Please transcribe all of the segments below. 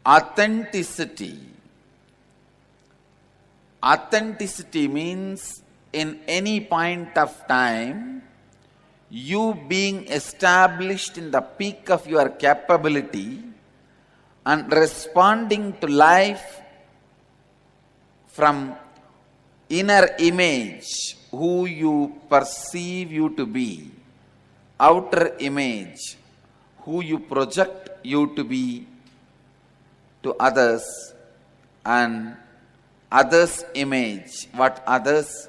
Authenticity. Authenticity means in any point of time, you being established in the peak of your capability and responding to life from inner image, who you perceive you to be, outer image, who you project you to be to others, and others' image, what others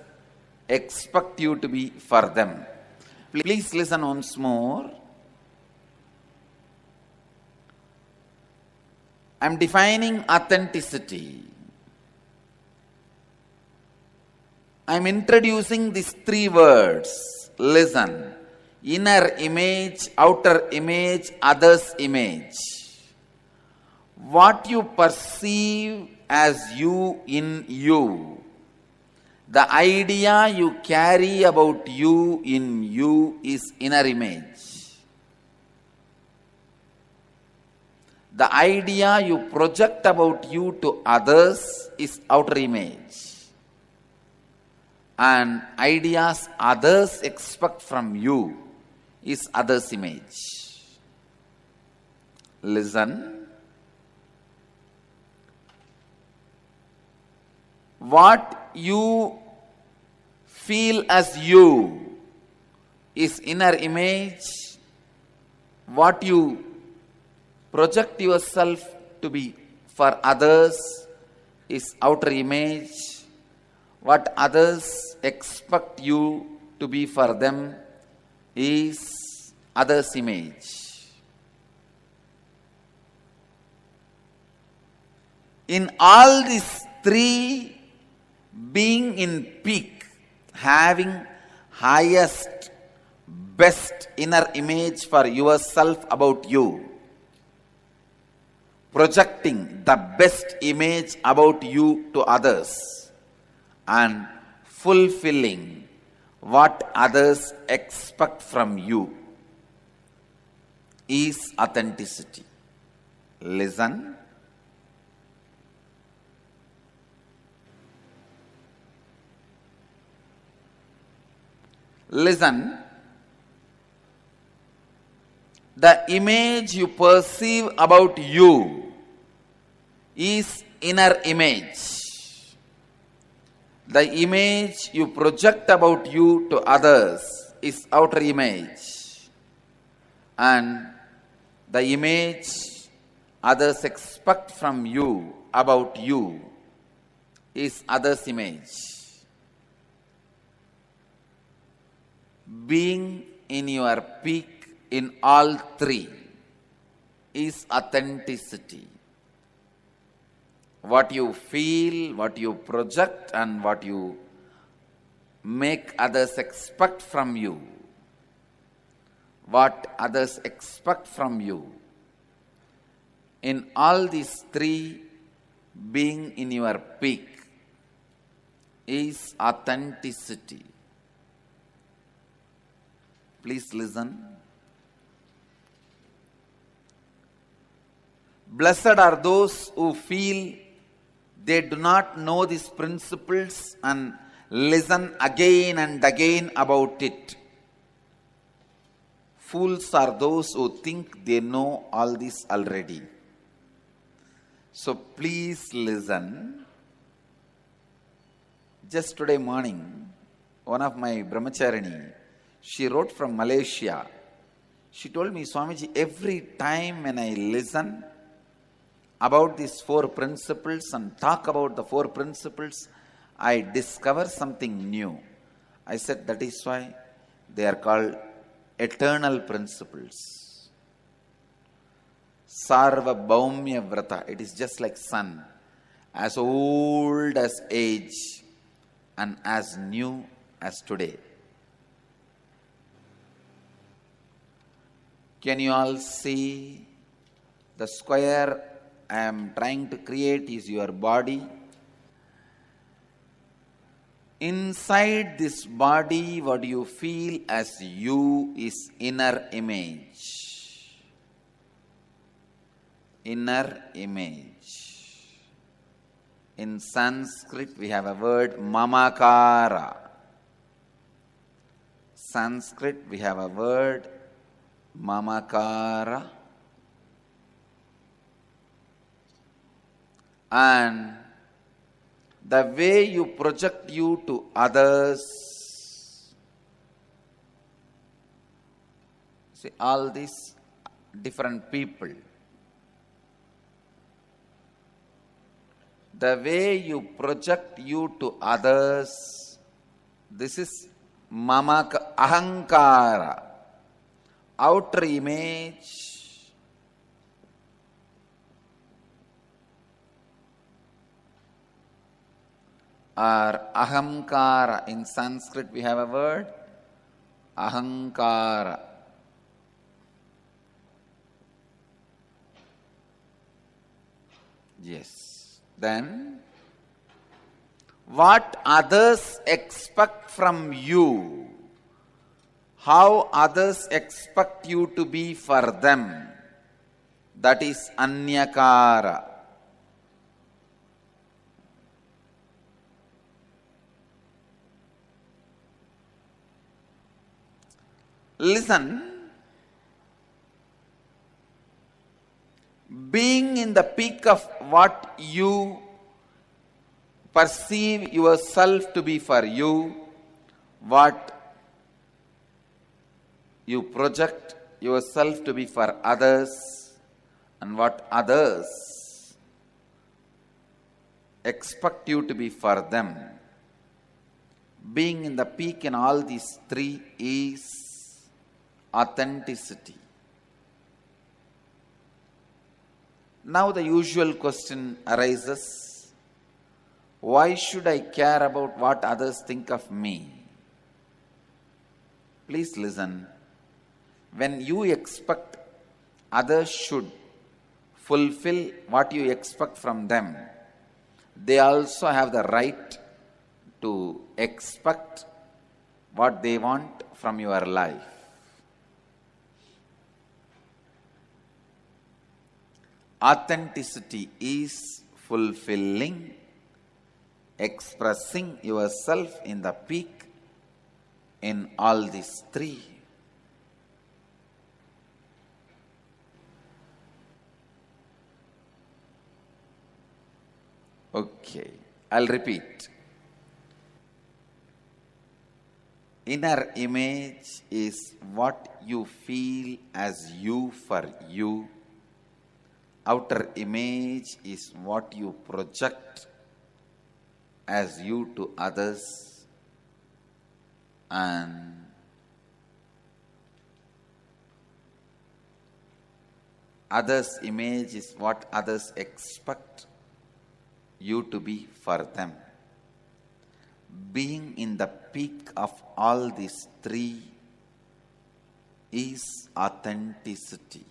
expect you to be for them. Please listen once more. I am defining authenticity. I am introducing these three words. Listen. Inner image, outer image, others' image. What you perceive as you in you, the idea you carry about you in you is inner image. The idea you project about you to others is outer image. And ideas others expect from you is others' image. Listen. What you feel as you is inner image. What you project yourself to be for others is outer image. What others expect you to be for them is others' image. In all these three, being in peak, having highest, best inner image for yourself about you, projecting the best image about you to others, and fulfilling what others expect from you is authenticity. Listen. Listen. The image you perceive about you is inner image. The image you project about you to others is outer image. And the image others expect from you about you is others' image. Being in your peak in all three is authenticity. What you feel, what you project, and what you make others expect from you. What others expect from you. In all these three, being in your peak is authenticity. Please listen. Blessed are those who feel they do not know these principles and listen again and again about it. Fools are those who think they know all this already. So please listen. Just today morning, one of my brahmacharini, she wrote from Malaysia. She told me, Swamiji, every time when I listen about these four principles and talk about the four principles, I discover something new. I said, that is why they are called eternal principles. Sarva Bhaumya Vrata. It is just like sun, as old as age and as new as today. Can you all see the square I am trying to create is your body? Inside this body, what you feel as you is inner image. inner image. In Sanskrit, we have a word mamakara. Sanskrit, we have a word mamakara. And the way you project you to others, see, all these different people, the way you project you to others, this is ahankara, outer image, or ahamkara. In Sanskrit, we have a word ahankara. Yes. Then, what others expect from you, how others expect you to be for them, that is anyakara. Listen, being in the peak of what you perceive yourself to be for you, what you project yourself to be for others, and what others expect you to be for them. Being in the peak in all these three is authenticity. Now the usual question arises, why should I care about what others think of me? Please listen. When you expect others should fulfill what you expect from them, they also have the right to expect what they want from your life. Authenticity is fulfilling, expressing yourself in the peak in all these three. Okay, I'll repeat. Inner image is what you feel as you for you. Outer image is what you project as you to others, and others' image is what others expect you to be for them. Being in the peak of all these three is authenticity.